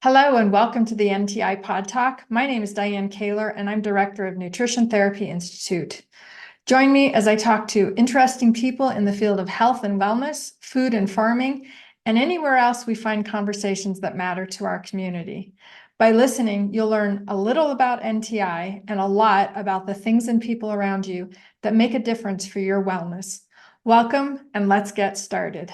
Hello and welcome to the NTI Pod Talk. My name is Diane Kaler and I'm Director of Nutrition Therapy Institute. Join me as I talk to interesting people in the field of health and wellness, food and farming, and anywhere else we find conversations that matter to our community. By listening, you'll learn a little about NTI and a lot about the things and people around you that make a difference for your wellness. Welcome and let's get started.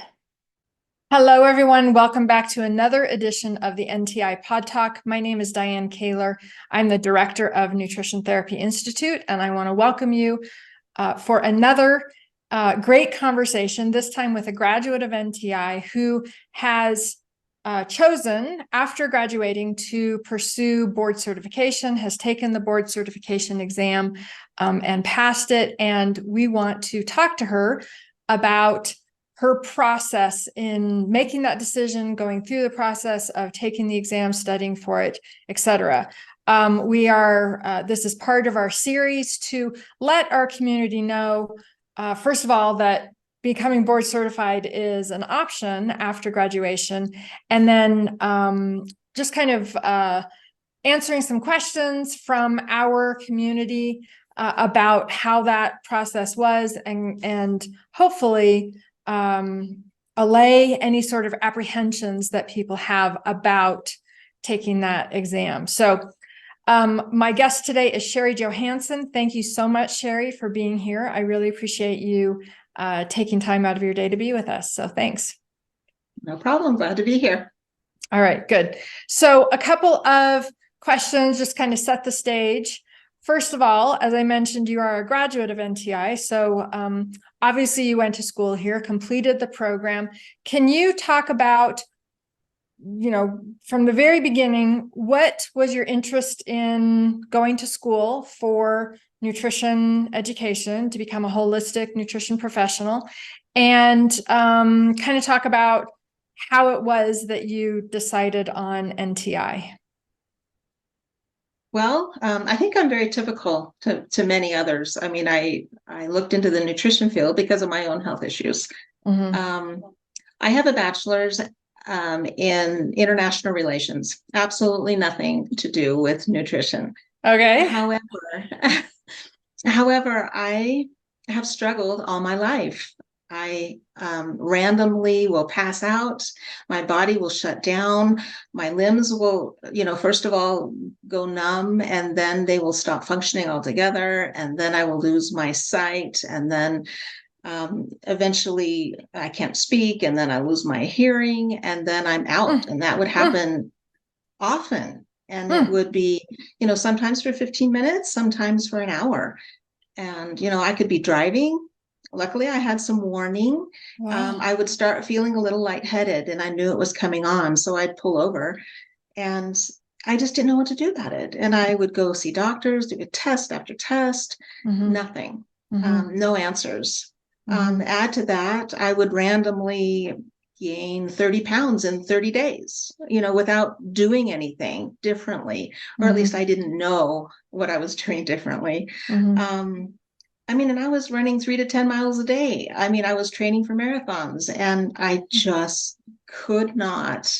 Hello, everyone. Welcome back to another edition of the NTI Pod Talk. My name is Diane Kaler. I'm the Director of Nutrition Therapy Institute, and I want to welcome you for another great conversation, this time with a graduate of NTI who has chosen, after graduating, to pursue board certification, has taken the board certification exam and passed it. And we want to talk to her about her process in making that decision, going through the process of taking the exam, studying for it, etc. This is part of our series to let our community know, first of all, that becoming board certified is an option after graduation, and then just kind of answering some questions from our community about how that process was, and hopefully allay any sort of apprehensions that people have about taking that exam. So my guest today is Sheri Johanson. Thank you so much, Sheri, for being here. I really appreciate you taking time out of your day to be with us. So thanks. No problem. Glad to be here. All right, good. So a couple of questions, just kind of set the stage. First of all, as I mentioned, you are a graduate of NTI. So obviously you went to school here, completed the program. Can you talk about, from the very beginning, what was your interest in going to school for nutrition education to become a holistic nutrition professional? And kind of talk about how it was that you decided on NTI. Well, I think I'm very typical to many others. I mean, I looked into the nutrition field because of my own health issues. Mm-hmm. I have a bachelor's in international relations, absolutely nothing to do with nutrition. Okay. However, I have struggled all my life. I randomly will pass out. My body will shut down. My limbs will, first of all, go numb, and then they will stop functioning altogether. And then I will lose my sight. And then eventually I can't speak. And then I lose my hearing. And then I'm out. And that would happen often. And it would be, sometimes for 15 minutes, sometimes for an hour. And, I could be driving. Luckily, I had some warning. Wow. I would start feeling a little lightheaded, and I knew it was coming on. So I'd pull over, and I just didn't know what to do about it. And I would go see doctors, do a test after test, nothing, no answers. Add to that, I would randomly gain 30 pounds in 30 days, without doing anything differently, or at least I didn't know what I was doing differently. And I was running 3 to 10 miles a day. I was training for marathons, and I just could not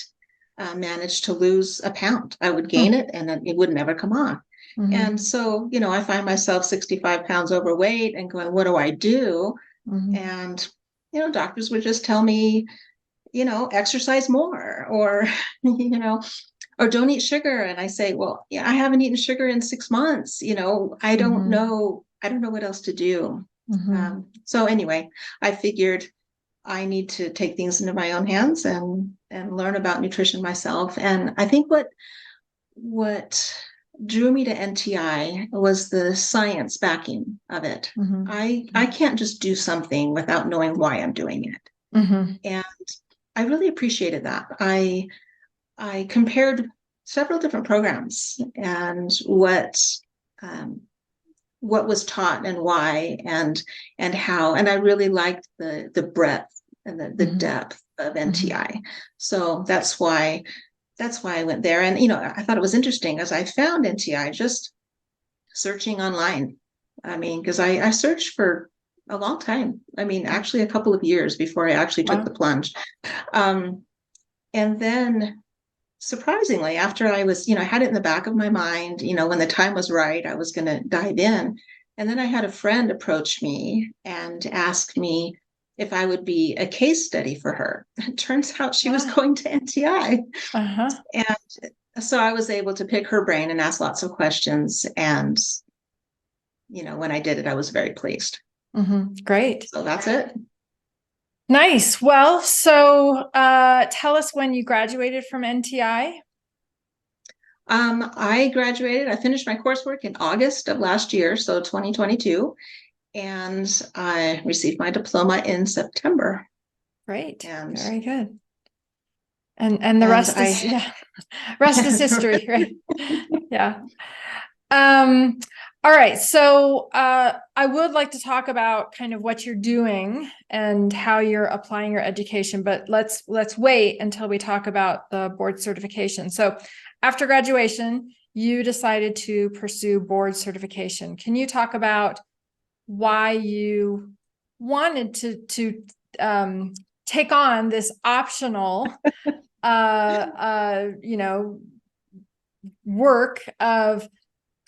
manage to lose a pound. I would gain it, and it would never come off. And so, I find myself 65 pounds overweight and going, what do I do? And, doctors would just tell me, exercise more, or, or don't eat sugar. And I say, well, yeah, I haven't eaten sugar in 6 months. I don't know. I don't know what else to do. So anyway, I figured I need to take things into my own hands and learn about nutrition myself. And I think what drew me to NTI was the science backing of it. I can't just do something without knowing why I'm doing it. And I really appreciated that. I compared several different programs and what was taught and why and how, and I really liked the breadth and the depth of NTI. So that's why I went there. And I thought it was interesting as I found NTI just searching online. Because I searched for a long time. Actually a couple of years before I actually took the plunge. And then surprisingly, after I was, I had it in the back of my mind, when the time was right, I was going to dive in. And then I had a friend approach me and ask me if I would be a case study for her. It turns out she was going to NTI. Uh-huh. And so I was able to pick her brain and ask lots of questions. And, when I did it, I was very pleased. Great. So that's it. Nice. Well, so tell us when you graduated from NTI. I finished my coursework in August of last year, so 2022, and I received my diploma in September. Great. And very good. And the rest is rest is history, right? Yeah. All right. So I would like to talk about kind of what you're doing and how you're applying your education, but let's wait until we talk about the board certification. So after graduation, you decided to pursue board certification. Can you talk about why you wanted to take on this optional work of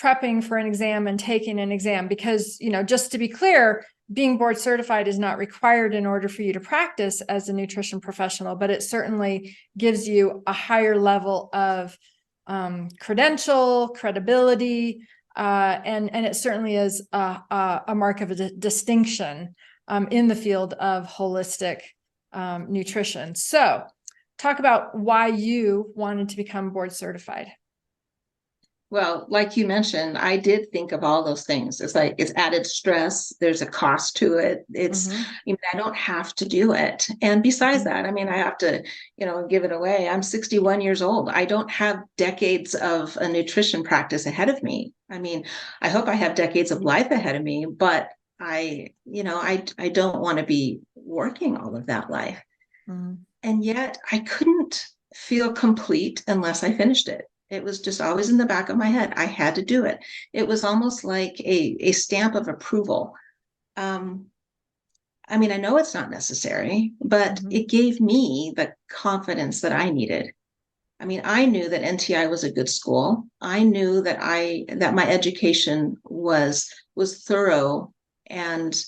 prepping for an exam and taking an exam? Because, just to be clear, being board certified is not required in order for you to practice as a nutrition professional, but it certainly gives you a higher level of credibility, and it certainly is a mark of a distinction in the field of holistic nutrition. So talk about why you wanted to become board certified. Well, like you mentioned, I did think of all those things. It's like it's added stress. There's a cost to it. I don't have to do it. And besides that, I have to, give it away. I'm 61 years old. I don't have decades of a nutrition practice ahead of me. I hope I have decades of life ahead of me, but I don't want to be working all of that life. And yet I couldn't feel complete unless I finished it. It was just always in the back of my head. I had to do it. It was almost like a stamp of approval. I know it's not necessary, but it gave me the confidence that I needed. I knew that NTI was a good school. I knew that my education was thorough and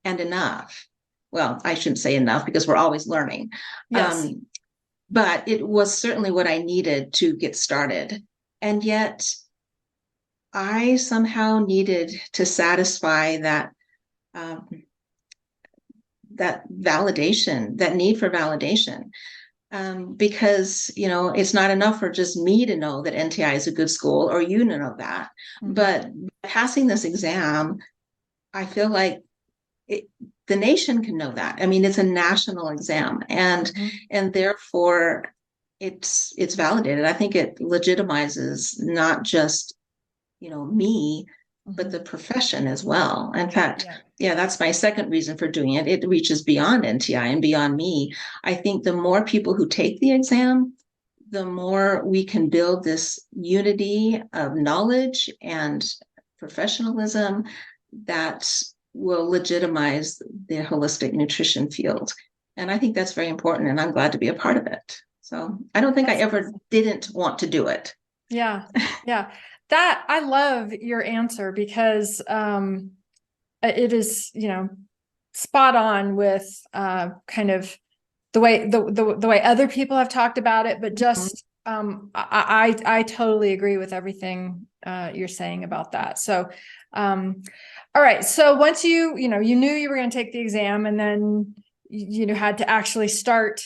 enough. Well, I shouldn't say enough because we're always learning. Yes. But it was certainly what I needed to get started. And yet I somehow needed to satisfy that validation, that need for validation. Because, it's not enough for just me to know that NTI is a good school or you to know that. But passing this exam, I feel like the nation can know that. It's a national exam, and therefore it's validated. I think it legitimizes not just me, but the profession as well. In fact, that's my second reason for doing it. It reaches beyond NTI and beyond me. I think the more people who take the exam, the more we can build this unity of knowledge and professionalism that will legitimize the holistic nutrition field. And I think that's very important, and I'm glad to be a part of it. So I don't think I ever didn't want to do it. Yeah. That, I love your answer because it is, spot on with kind of the way other people have talked about it, but just I totally agree with everything you're saying about that. So all right. So once you knew you were going to take the exam, and then you had to actually start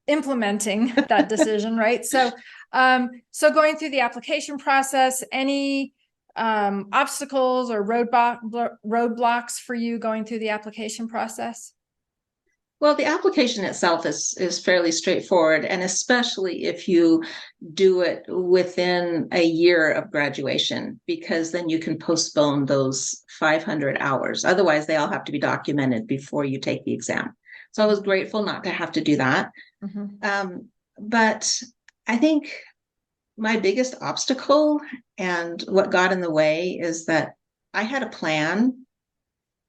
implementing that decision, right? So going through the application process, any obstacles or roadblocks for you going through the application process? Well, the application itself is fairly straightforward, and especially if you do it within a year of graduation, because then you can postpone those 500 hours. Otherwise, they all have to be documented before you take the exam. So I was grateful not to have to do that. But I think my biggest obstacle and what got in the way is that I had a plan.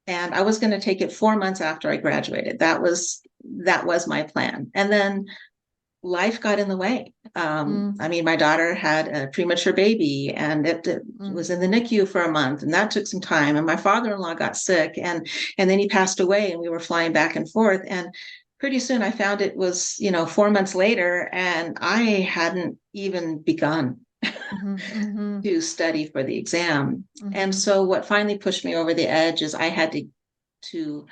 And I was going to take it 4 months after I graduated. That was my plan. And then life got in the way. I mean, my daughter had a premature baby, and it was in the NICU for a month, and that took some time. And my father-in-law got sick, and then he passed away, and we were flying back and forth. And pretty soon I found it was, 4 months later, and I hadn't even begun to study for the exam. And so what finally pushed me over the edge is I had to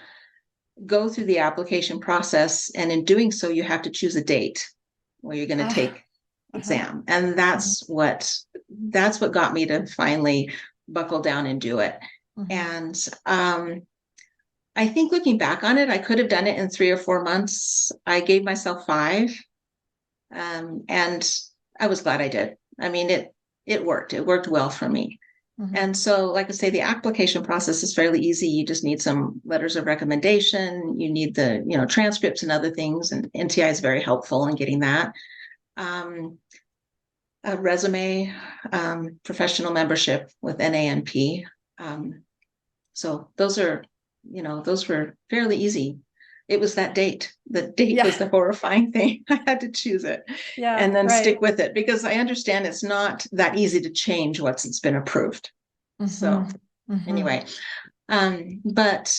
go through the application process. And in doing so, you have to choose a date where you're going to take exam. And that's what got me to finally buckle down and do it. And I think looking back on it, I could have done it in 3 or 4 months. I gave myself 5. And I was glad I did. I mean, it worked. It worked well for me. And so, like I say, the application process is fairly easy. You just need some letters of recommendation. You need the, transcripts and other things. And NTI is very helpful in getting that. A resume, professional membership with NANP. So those were fairly easy. It was that date. The date was the horrifying thing. I had to choose it and then stick with it, because I understand it's not that easy to change once it's been approved. So anyway, but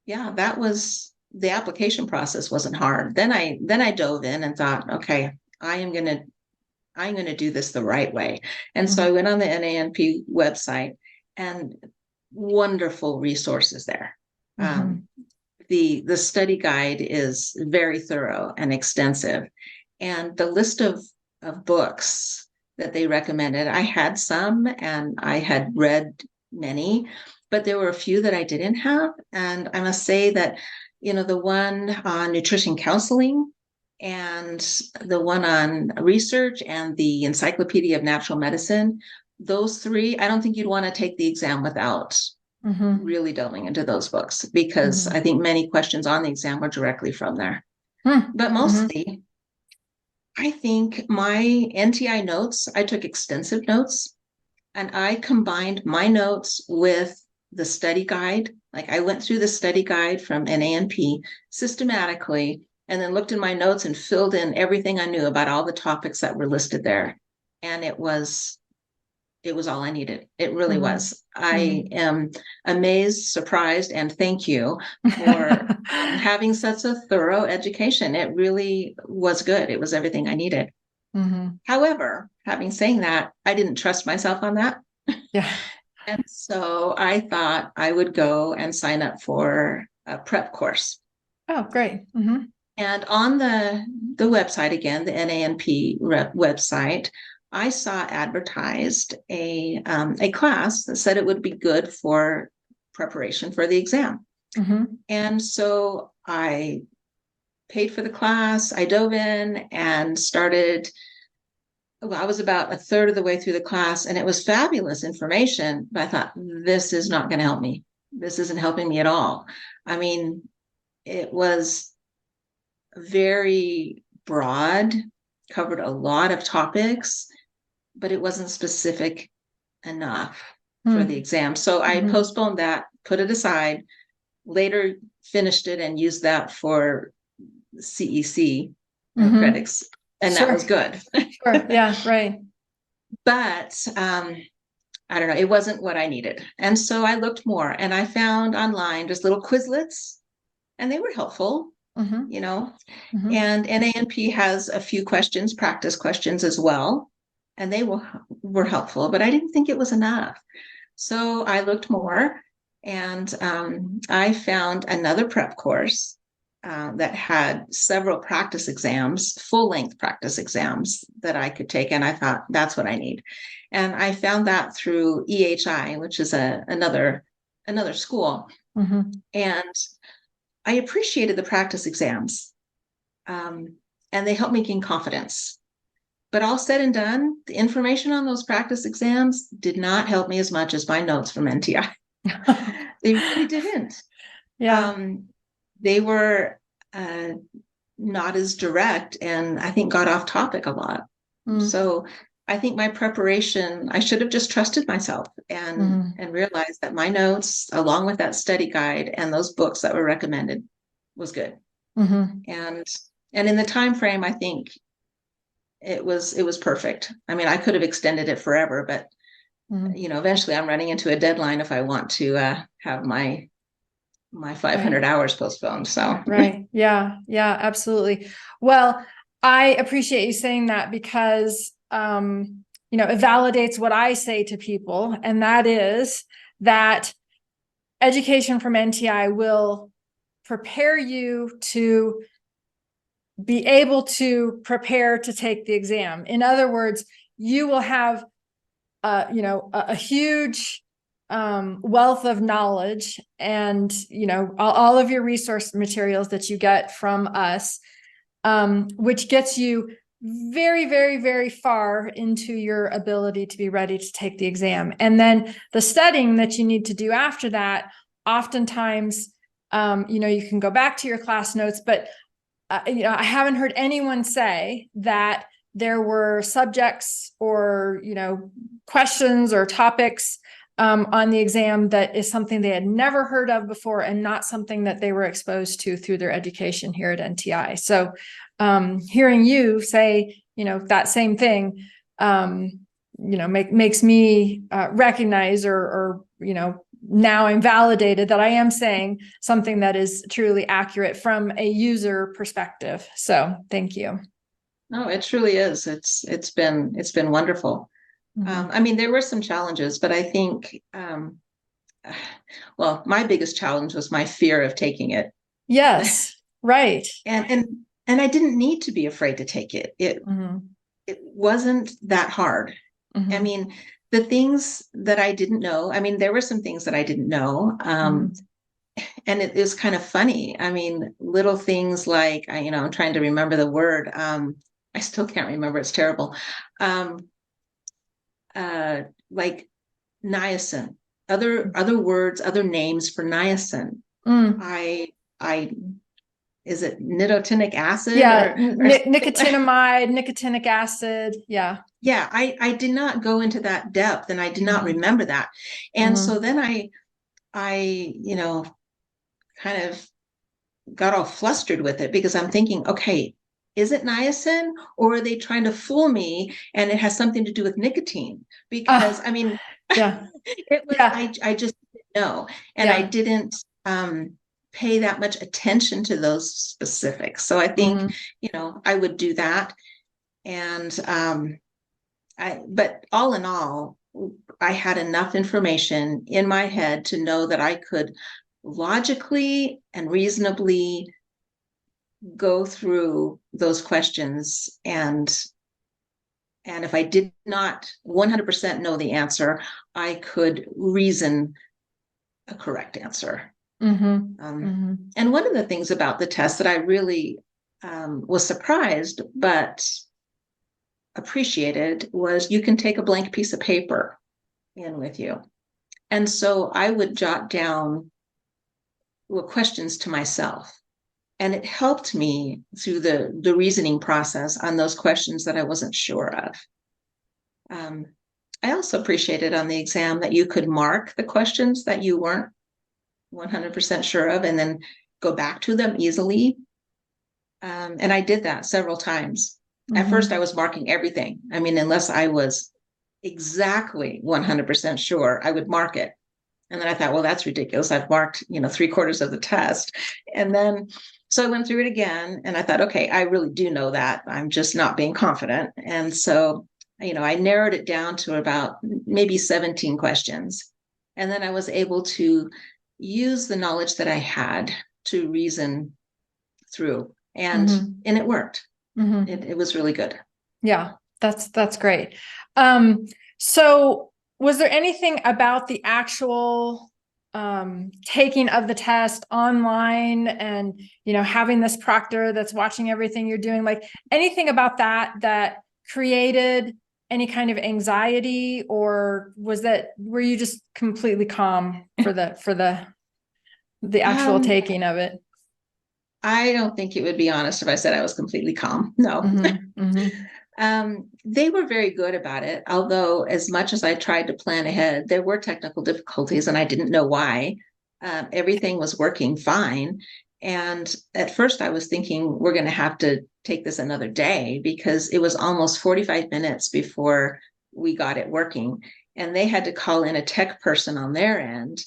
yeah, that was, the application process wasn't hard. Then I dove in and thought, okay, I'm going to do this the right way. And so I went on the NANP website, and wonderful resources there. The study guide is very thorough and extensive. And the list of books that they recommended, I had some, and I had read many, but there were a few that I didn't have. And I must say that, the one on nutrition counseling, and the one on research, and the Encyclopedia of Natural Medicine, those 3, I don't think you'd want to take the exam without really delving into those books, because I think many questions on the exam were directly from there. But mostly, I think my NTI notes, I took extensive notes, and I combined my notes with the study guide. Like, I went through the study guide from NANP systematically, and then looked in my notes and filled in everything I knew about all the topics that were listed there. And it was all I needed. It really was. I am amazed, surprised, and thank you for having such a thorough education. It really was good. It was everything I needed. However, having saying that, I didn't trust myself on that. Yeah. And so I thought I would go and sign up for a prep course. Oh, great. And on the website, again, the NANP website, I saw advertised a class that said it would be good for preparation for the exam. And so I paid for the class. I dove in and started. Well, I was about a third of the way through the class, and it was fabulous information. But I thought, this is not going to help me. This isn't helping me at all. I mean, it was very broad, covered a lot of topics, but it wasn't specific enough for the exam. So I postponed that, put it aside, later finished it and used that for CEC credits. And that was good. Yeah, right. But I don't know, it wasn't what I needed. And so I looked more, and I found online just little Quizlets, and they were helpful. And NANP has a few questions, practice questions as well, and they were helpful, but I didn't think it was enough. So I looked more, and I found another prep course that had several practice exams, full-length practice exams that I could take, and I thought, that's what I need. And I found that through EHI, which is another school. And I appreciated the practice exams, and they helped me gain confidence. But all said and done, the information on those practice exams did not help me as much as my notes from NTI. They really didn't. They were not as direct, and I think got off topic a lot. So I think my preparation, I should have just trusted myself and realized that my notes, along with that study guide and those books that were recommended, was good. And in the time frame, I think it was perfect. I mean, I could have extended it forever, but eventually I'm running into a deadline if I want to have my 500 hours postponed. So right. Yeah. Yeah, absolutely. Well, I appreciate you saying that because, it validates what I say to people. And that is that education from NTI will prepare you to be able to prepare to take the exam. In other words, you will have, a huge wealth of knowledge and, all of your resource materials that you get from us, which gets you very, very, very far into your ability to be ready to take the exam. And then the studying that you need to do after that, oftentimes, you can go back to your class notes, but I haven't heard anyone say that there were subjects or, questions or topics on the exam that is something they had never heard of before and not something that they were exposed to through their education here at NTI. So hearing you say, that same thing, makes me recognize or now I'm validated that I am saying something that is truly accurate from a user perspective. So thank you. no, it truly is. It's been wonderful. I mean, there were some challenges, but I think, well, my biggest challenge was my fear of taking it. Yes, right. And I didn't need to be afraid to take it. It wasn't that hard. I mean, the things that I didn't know, I mean, there were some things that I didn't know. And it was kind of funny. I mean, little things like, I'm trying to remember the word. I still can't remember. It's terrible. Like niacin, other words, other names for niacin. I is it nicotinic acid? Yeah, or nicotinamide, nicotinic acid. Yeah. Yeah, I did not go into that depth and I did not remember that. And so then I kind of got all flustered with it because I'm thinking, okay, is it niacin or are they trying to fool me and it has something to do with nicotine? Because I mean, yeah, it was, I just didn't know. And I didn't pay that much attention to those specifics. So I think, I would do that. And but all in all, I had enough information in my head to know that I could logically and reasonably go through those questions. And if I did not 100% know the answer, I could reason a correct answer. And one of the things about the test that I really was surprised, but appreciated was you can take a blank piece of paper in with you. And so I would jot down questions to myself. And it helped me through the reasoning process on those questions that I wasn't sure of. I also appreciated on the exam that you could mark the questions that you weren't 100% sure of and then go back to them easily. And I did that several times. At first, I was marking everything. I mean, unless I was exactly 100% sure, I would mark it. And then I thought, well, that's ridiculous. I've marked, 3/4 of the test. And then, so I went through it again and I thought, okay, I really do know that. I'm just not being confident. And so, I narrowed it down to about maybe 17 questions. And then I was able to use the knowledge that I had to reason through. And it worked. It was really good. Yeah, that's great. So was there anything about the actual taking of the test online and, having this proctor that's watching everything you're doing, like anything about that created any kind of anxiety, or were you just completely calm for the actual taking of it? I don't think it would be honest if I said I was completely calm. No. They were very good about it. Although as much as I tried to plan ahead, there were technical difficulties and I didn't know why. Everything was working fine. And at first I was thinking we're going to have to take this another day because it was almost 45 minutes before we got it working. And they had to call in a tech person on their end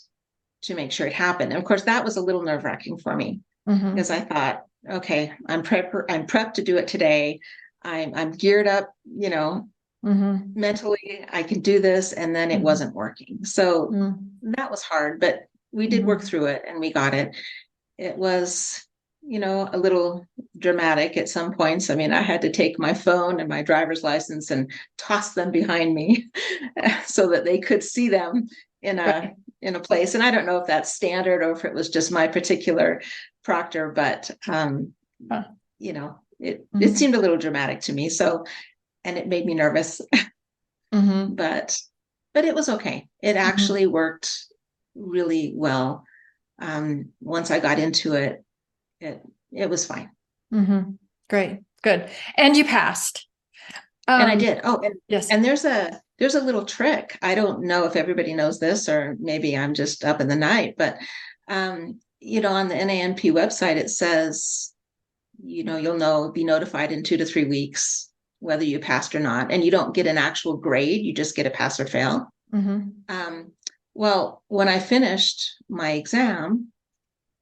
to make sure it happened. And of course, that was a little nerve-wracking for me because I thought, okay, I'm prepped to do it today. I'm geared up, mentally, I can do this. And then it wasn't working. So that was hard, but we did work through it and we got it. It was, a little dramatic at some points. I mean, I had to take my phone and my driver's license and toss them behind me so that they could see them in a place. And I don't know if that's standard or if it was just my particular proctor, but it seemed a little dramatic to me. So, and it made me nervous, but it was okay. It actually worked really well. Once I got into it, it was fine. Great. Good. And you passed. And I did. Oh, yes. And there's a little trick. I don't know if everybody knows this, or maybe I'm just up in the night, but, on the NANP website, it says, you'll be notified in 2 to 3 weeks, whether you passed or not. And you don't get an actual grade. You just get a pass or fail. Well, when I finished my exam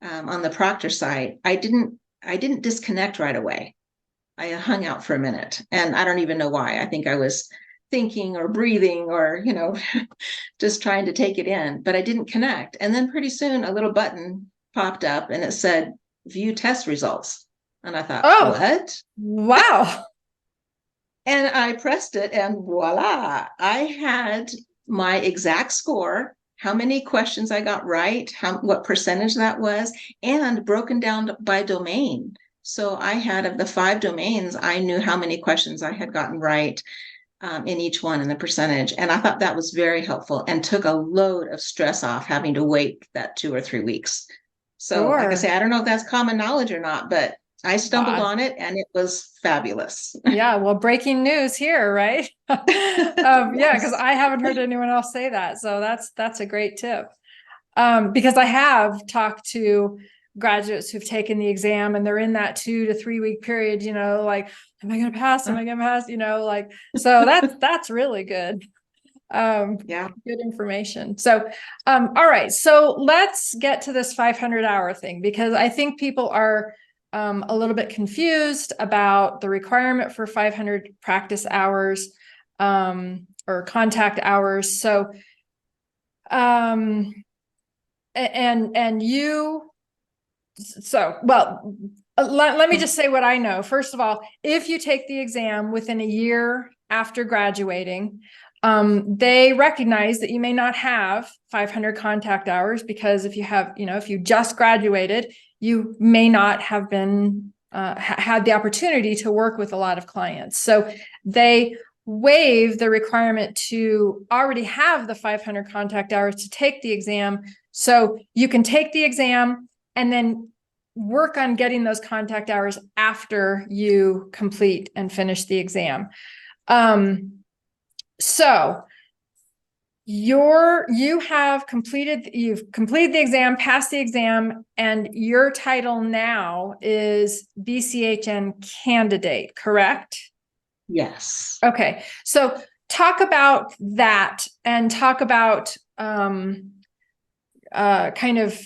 on the proctor site, I didn't disconnect right away. I hung out for a minute, and I don't even know why. I think I was thinking or breathing or, just trying to take it in, but I didn't connect. And then pretty soon a little button popped up and it said, view test results. And I thought, what? Wow. And I pressed it and voila, I had my exact score, how many questions I got right, what percentage that was, and broken down by domain. So I had, of the 5 domains, I knew how many questions I had gotten right in each one and the percentage. And I thought that was very helpful and took a load of stress off having to wait that 2 or 3 weeks. So like I say, I don't know if that's common knowledge or not, but I stumbled on it and it was fabulous. Yeah. Well, breaking news here, right? Yeah, because I haven't heard anyone else say that. So that's a great tip. Because I have talked to graduates who've taken the exam and they're in that 2 to 3 week period, like, am I going to pass? Am I going to pass? So that's really good. Good information. So, all right. So let's get to this 500-hour thing, because I think people are a little bit confused about the requirement for 500 practice hours, or contact hours. So, let me just say what I know. First of all, if you take the exam within a year after graduating, they recognize that you may not have 500 contact hours, because if you just graduated, you may not have been had the opportunity to work with a lot of clients. So they waive the requirement to already have the 500 contact hours to take the exam. So you can take the exam and then work on getting those contact hours after you complete and finish the exam. So you've completed the exam, passed the exam, and your title now is BCHN candidate, correct? Yes. Okay. So talk about that and talk about kind of,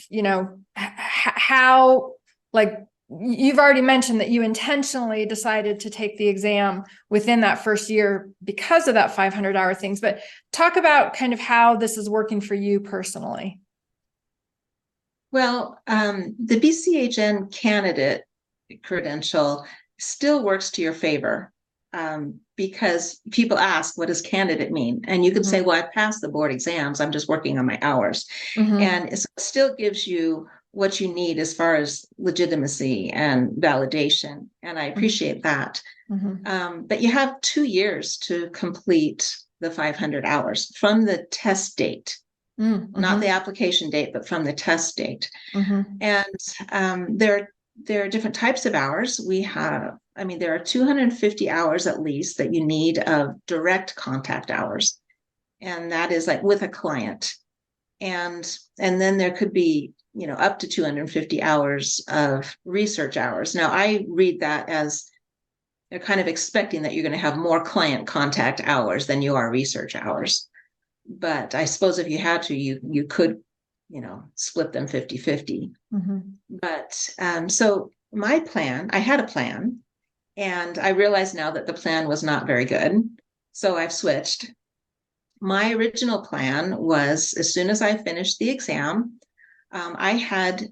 how, like, you've already mentioned that you intentionally decided to take the exam within that first year because of that 500-hour things, but talk about kind of how this is working for you personally. Well, the BCHN candidate credential still works to your favor, because people ask, what does candidate mean? And you can say, well, I passed the board exams, I'm just working on my hours. And it still gives you what you need as far as legitimacy and validation. And I appreciate that. But you have 2 years to complete the 500 hours from the test date, not the application date, but from the test date. And there are different types of hours. There are 250 hours at least that you need of direct contact hours. And that is like with a client. and then there could be, up to 250 hours of research hours. Now, I read that as they're kind of expecting that you're going to have more client contact hours than you are research hours. But I suppose if you had to, you could, split them 50-50. But so my plan, I had a plan, and I realize now that the plan was not very good. So I've switched. My original plan was, as soon as I finished the exam, I had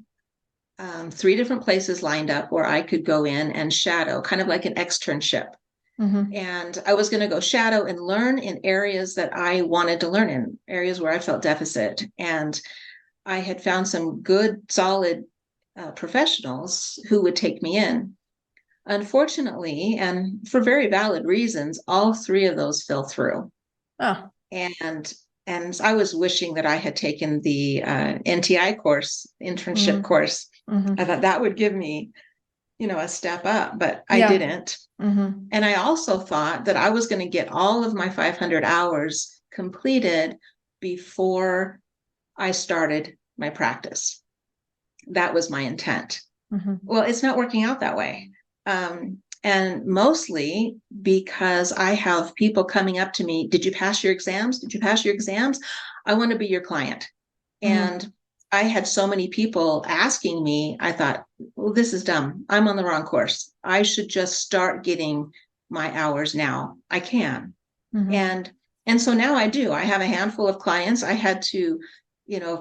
3 different places lined up where I could go in and shadow, kind of like an externship. And I was going to go shadow and learn in areas that I wanted to learn in, areas where I felt deficit. And I had found some good, solid professionals who would take me in. Unfortunately, and for very valid reasons, all 3 of those fell through. Oh. And I was wishing that I had taken the NTI course, internship course. I thought that would give me, a step up, but I didn't. And I also thought that I was going to get all of my 500 hours completed before I started my practice. That was my intent. Well, it's not working out that way. And mostly because I have people coming up to me, did you pass your exams? Did you pass your exams? I want to be your client. And I had so many people asking me, I thought, well, this is dumb. I'm on the wrong course. I should just start getting my hours now. I can. And so now I do. I have a handful of clients. I had to,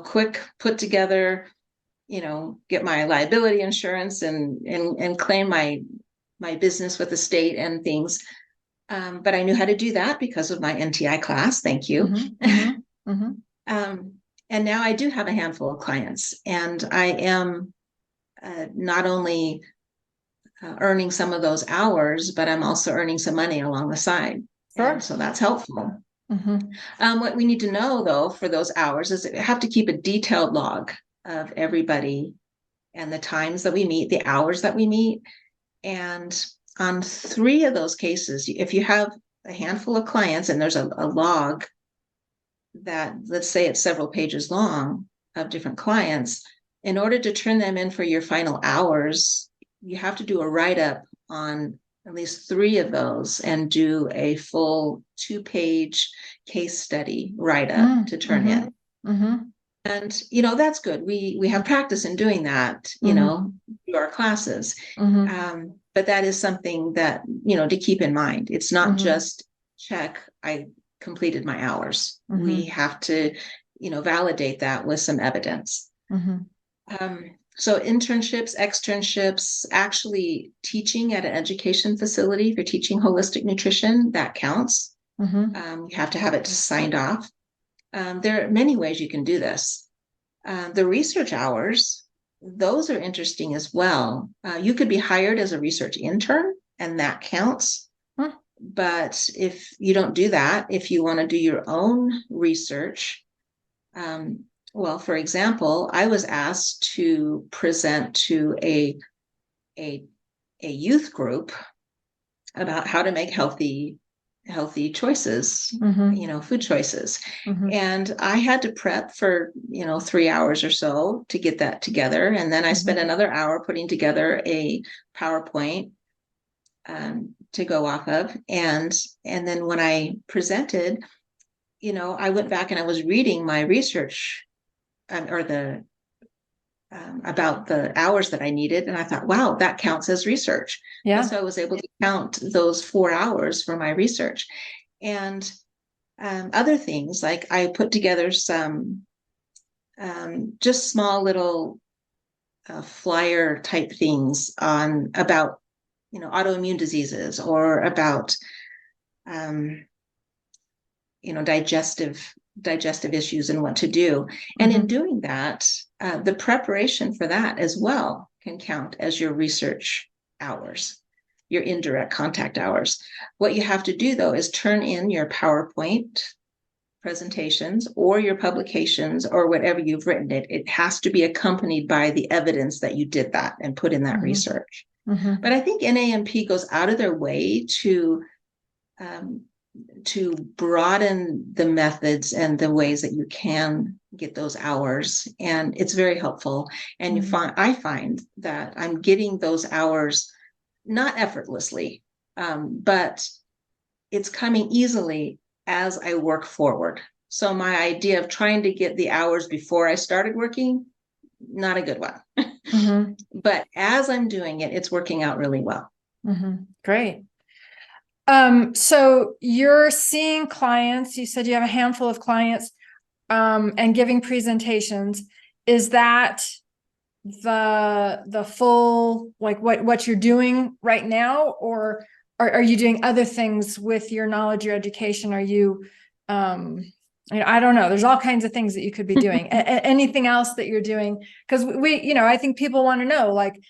quick put together, get my liability insurance and claim my business with the state and things. But I knew how to do that because of my NTI class. Thank you. And now I do have a handful of clients, and I am not only earning some of those hours, but I'm also earning some money along the side. Sure. So that's helpful. What we need to know, though, for those hours is that we have to keep a detailed log of everybody and the times that we meet, the hours that we meet. And on 3 of those cases, if you have a handful of clients and there's a log that, let's say it's several pages long of different clients, in order to turn them in for your final hours, you have to do a write-up on at least 3 of those and do a full 2-page case study write-up to turn in. And, that's good. We have practice in doing that, through our classes. But that is something that, to keep in mind. It's not just check, I completed my hours. We have to, validate that with some evidence. So internships, externships, actually teaching at an education facility, if you're teaching holistic nutrition, that counts. You have to have it signed off. There are many ways you can do this. The research hours, those are interesting as well. You could be hired as a research intern, and that counts. But if you don't do that, if you want to do your own research, well, for example, I was asked to present to a youth group about how to make healthy choices, food choices. And I had to prep for, 3 hours or so to get that together. And then I spent another hour putting together a PowerPoint to go off of. And then when I presented, I went back and I was reading my research about the hours that I needed. And I thought, wow, that counts as research. Yeah. And so I was able to count those 4 hours for my research. And other things, like I put together some just small little flyer type things about autoimmune diseases, or about digestive issues and what to do. And in doing that, the preparation for that as well can count as your research hours, your indirect contact hours. What you have to do, though, is turn in your PowerPoint presentations or your publications or whatever you've written. It has to be accompanied by the evidence that you did that and put in that research. But I think NANP goes out of their way to to broaden the methods and the ways that you can get those hours. And it's very helpful. And I find that I'm getting those hours not effortlessly, but it's coming easily as I work forward. So my idea of trying to get the hours before I started working, not a good one. But as I'm doing it, it's working out really well. Great. So you're seeing clients, you said you have a handful of clients, and giving presentations. Is that the full, like what you're doing right now, or are you doing other things with your knowledge, your education? Are you, I don't know, there's all kinds of things that you could be doing. Anything else that you're doing? Because I think people want to know, like,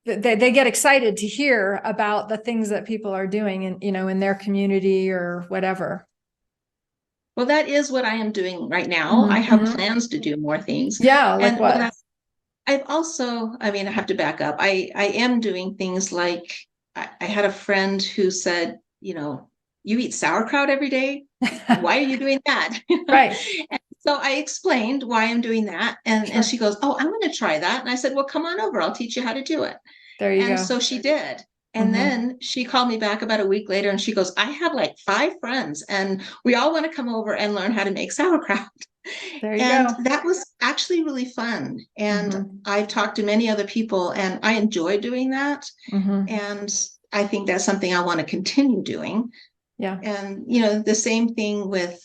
they get excited to hear about the things that people are doing in their community or whatever. Well, that is what I am doing right now. I have plans to do more things. Yeah, like and what? I've also, I have to back up. I am doing things like, I had a friend who said, you eat sauerkraut every day. Why are you doing that? Right. And so I explained why I'm doing that. And she goes, oh, I'm going to try that. And I said, well, come on over. I'll teach you how to do it. There you go. And so she did. And then she called me back about a week later and she goes, I have like 5 friends and we all want to come over and learn how to make sauerkraut. There you And go. that was actually really fun. And I've talked to many other people and I enjoy doing that. And I think that's something I want to continue doing. Yeah. And, the same thing with,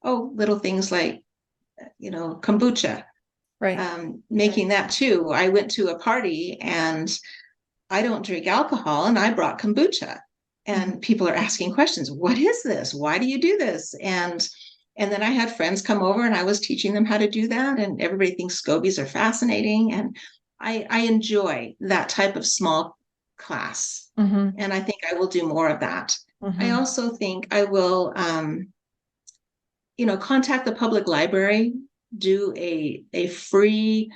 little things like, kombucha. Right. Making that too. I went to a party and I don't drink alcohol and I brought kombucha and people are asking questions. What is this? Why do you do this? And then I had friends come over and I was teaching them how to do that. And everybody thinks scobies are fascinating. And I enjoy that type of small class. And I think I will do more of that. I also think I will, contact the public library, do a free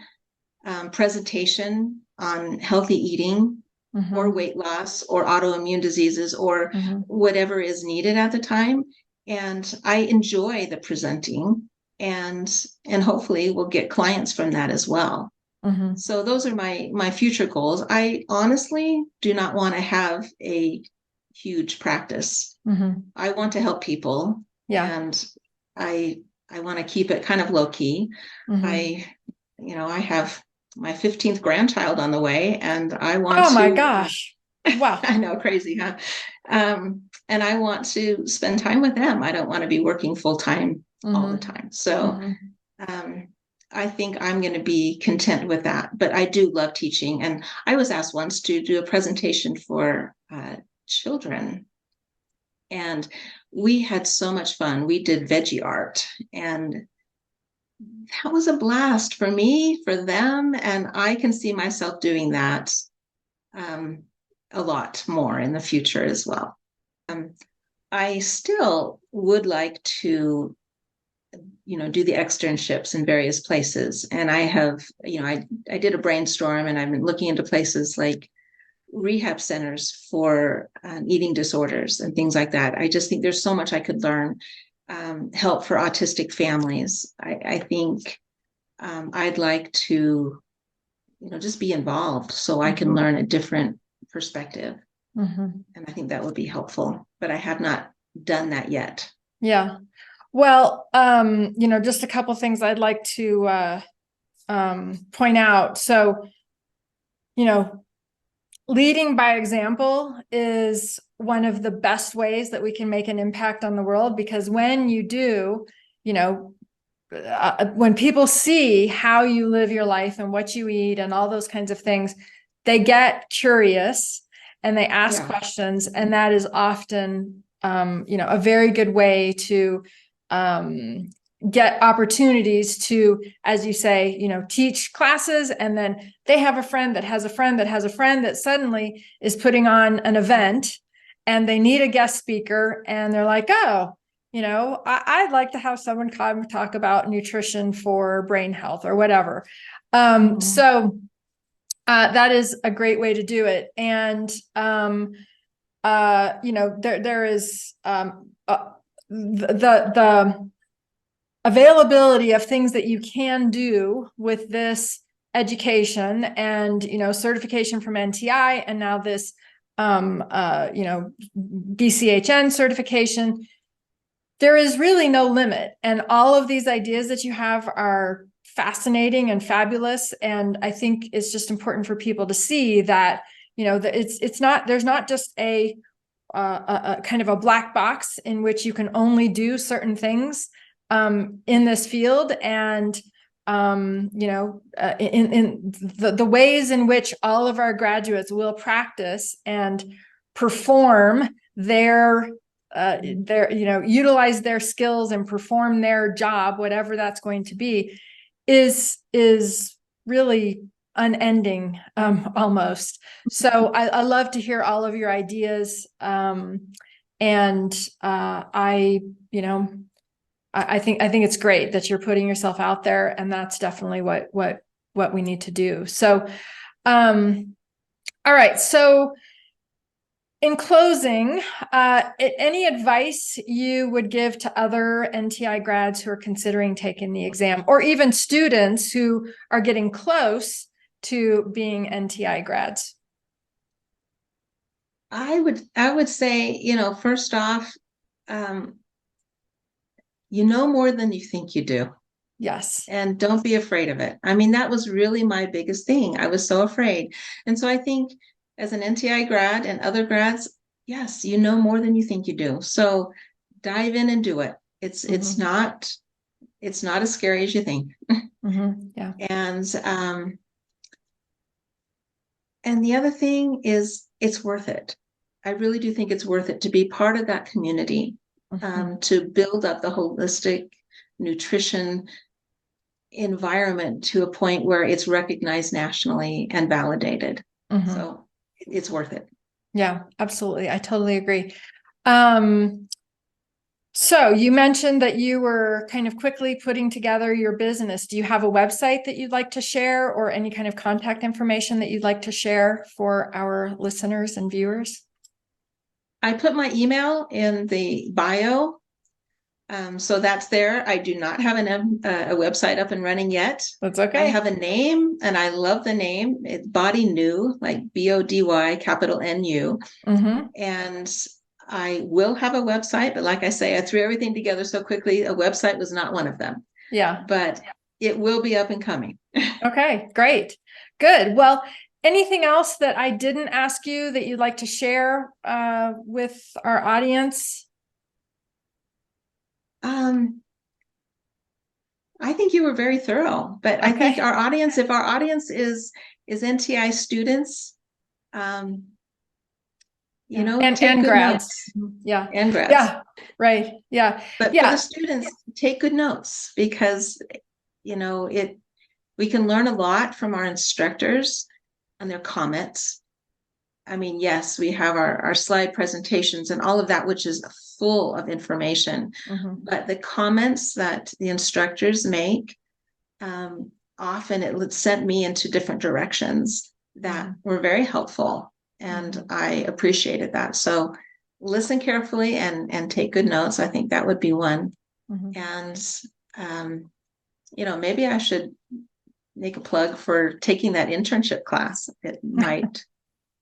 presentation on healthy eating or weight loss or autoimmune diseases or whatever is needed at the time. And I enjoy the presenting and hopefully we'll get clients from that as well. So those are my future goals. I honestly do not want to have a huge practice. I want to help people. Yeah. And I want to keep it kind of low key. I have my 15th grandchild on the way and I want to. Oh my gosh. Wow. I know, crazy, huh? And I want to spend time with them. I don't want to be working full time all the time. So I think I'm going to be content with that. But I do love teaching. And I was asked once to do a presentation for children. And we had so much fun. We did veggie art and that was a blast for me, for them. And I can see myself doing that a lot more in the future as well. I still would like to, do the externships in various places. And I have, I did a brainstorm and I've been looking into places like rehab centers for eating disorders and things like that. I just think there's so much I could learn. Help for autistic families. I think I'd like to, just be involved so I can learn a different perspective. And I think that would be helpful, but I have not done that yet. Yeah. Well, just a couple things I'd like to point out. So, leading by example is one of the best ways that we can make an impact on the world, because when you do, when people see how you live your life and what you eat and all those kinds of things, they get curious and they ask questions. And that is often, a very good way to get opportunities to, as you say, teach classes. And then they have a friend that has a friend that has a friend that suddenly is putting on an event and they need a guest speaker. And they're like, oh, I'd like to have someone come talk about nutrition for brain health or whatever. So that is a great way to do it. And there is the availability of things that you can do with this education and, certification from NTI, and now this, BCHN certification. There is really no limit. And all of these ideas that you have are fascinating and fabulous. And I think it's just important for people to see that, that there's not just a kind of a black box in which you can only do certain things in this field. And in the ways in which all of our graduates will practice and perform their utilize their skills and perform their job, whatever that's going to be, is really unending, almost. So I love to hear all of your ideas. I think it's great that you're putting yourself out there, and that's definitely what we need to do. So, all right. So in closing, any advice you would give to other NTI grads who are considering taking the exam, or even students who are getting close to being NTI grads? I would say, first off, more than you think you do. Yes. And don't be afraid of it. I mean, that was really my biggest thing. I was so afraid. And so I think as an NTI grad and other grads, yes, more than you think you do. So dive in and do it. It's not as scary as you think. Yeah. And the other thing is, it's worth it. I really do think it's worth it to be part of that community, to build up the holistic nutrition environment to a point where it's recognized nationally and validated. So it's worth it. Yeah, absolutely. I totally agree. So you mentioned that you were kind of quickly putting together your business. Do you have a website that you'd like to share, or any kind of contact information that you'd like to share for our listeners and viewers? I put my email in the bio. So that's there. I do not have a website up and running yet. That's okay. I have a name, and I love the name. It's Body New, like BODY, capital NU. And I will have a website, but like I say, I threw everything together so quickly. A website was not one of them. Yeah. But it will be up and coming. Okay, great. Good. Well, anything else that I didn't ask you that you'd like to share with our audience? I think you were very thorough, but okay. I think if our audience is NTI students, and take good grads. Notes. Yeah. And grads. Yeah. Right. Yeah. But for the students, take good notes, because, we can learn a lot from our instructors and their comments. I mean, yes, we have our slide presentations and all of that, which is full of information, but the comments that the instructors make, often it sent me into different directions that were very helpful, and I appreciated that. So listen carefully and take good notes. I think that would be one. And, maybe I should make a plug for taking that internship class. It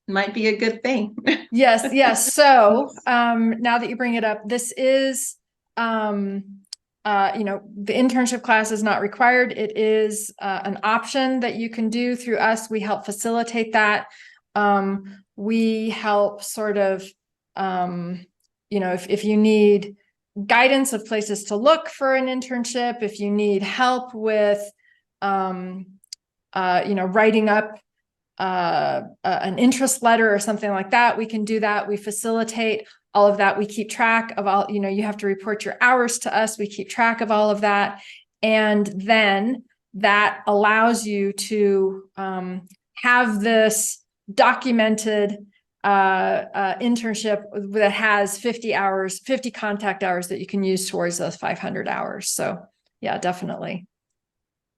might be a good thing. Yes. So, now that you bring it up, this is, the internship class is not required. It is an option that you can do through us. We help facilitate that. We help sort of, if you need guidance of places to look for an internship, if you need help with, writing up an interest letter or something like that, we can do that. We facilitate all of that. We keep track of all, you have to report your hours to us. We keep track of all of that. And then that allows you to have this documented internship that has 50 contact hours that you can use towards those 500 hours. So yeah, definitely.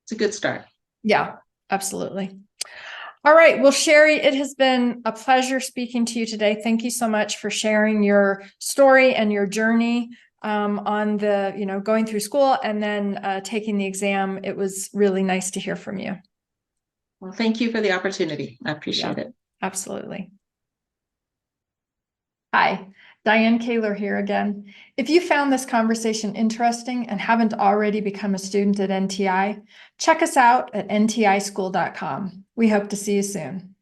It's a good start. Yeah, absolutely. All right. Well, Sheri, it has been a pleasure speaking to you today. Thank you so much for sharing your story and your journey on the, going through school and then taking the exam. It was really nice to hear from you. Well, thank you for the opportunity. I appreciate it. Absolutely. Hi, Diane Kaler here again. If you found this conversation interesting and haven't already become a student at NTI, check us out at ntischool.com. We hope to see you soon.